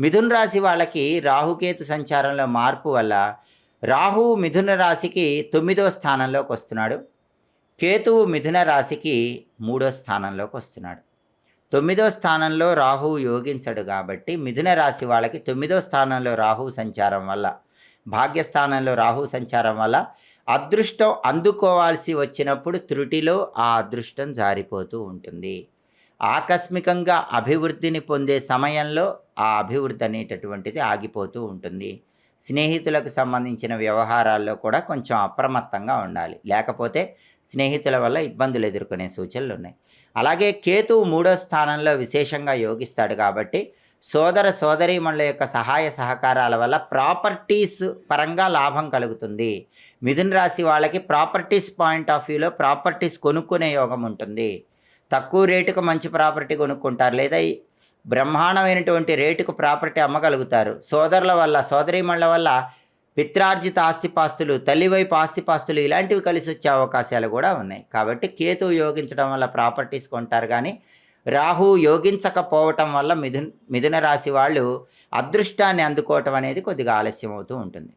మిథున రాశి వాళ్ళకి రాహుకేతు సంచారంలో మార్పు వల్ల రాహువు మిథున రాశికి 9వ స్థానంలోకి వస్తున్నాడు. కేతువు మిథున రాశికి 3వ స్థానంలోకి వస్తున్నాడు. 9వ స్థానంలో రాహువు యోగించడు కాబట్టి మిథున రాశి వాళ్ళకి 9వ స్థానంలో రాహువు సంచారం వల్ల, భాగ్యస్థానంలో రాహువు సంచారం వల్ల అదృష్టం అందుకోవాల్సి వచ్చినప్పుడు త్రుటిలో ఆ అదృష్టం జారిపోతూ ఉంటుంది. ఆకస్మికంగా అభివృద్ధిని పొందే సమయంలో ఆ అభివృద్ధి అనేటటువంటిది ఆగిపోతూ ఉంటుంది. స్నేహితులకు సంబంధించిన వ్యవహారాల్లో కూడా కొంచెం అప్రమత్తంగా ఉండాలి. లేకపోతే స్నేహితుల వల్ల ఇబ్బందులు ఎదుర్కొనే సూచనలు ఉన్నాయి. అలాగే కేతువు 3వ స్థానంలో విశేషంగా యోగిస్తాడు కాబట్టి సోదర సోదరీమణుల యొక్క సహాయ సహకారాల వల్ల ప్రాపర్టీస్ పరంగా లాభం కలుగుతుంది. మిథున రాశి వాళ్ళకి ప్రాపర్టీస్ పాయింట్ ఆఫ్ వ్యూలో ప్రాపర్టీస్ కొనుక్కునే యోగం ఉంటుంది. తక్కువ రేటుకు మంచి ప్రాపర్టీ కొనుక్కుంటారు, లేదా బ్రహ్మాండమైనటువంటి రేటుకు ప్రాపర్టీ అమ్మగలుగుతారు. సోదరుల వల్ల, సోదరీమణుల వల్ల పిత్రార్జిత ఆస్తిపాస్తులు, తల్లివైపు ఆస్తిపాస్తులు ఇలాంటివి కలిసి వచ్చే అవకాశాలు కూడా ఉన్నాయి. కాబట్టి కేతువు యోగించడం వల్ల ప్రాపర్టీస్ కొంటారు. కానీ రాహు యోగించకపోవటం వల్ల మిథున రాశి వాళ్ళు అదృష్టాన్ని అందుకోవటం అనేది కొద్దిగా ఆలస్యం అవుతూ ఉంటుంది.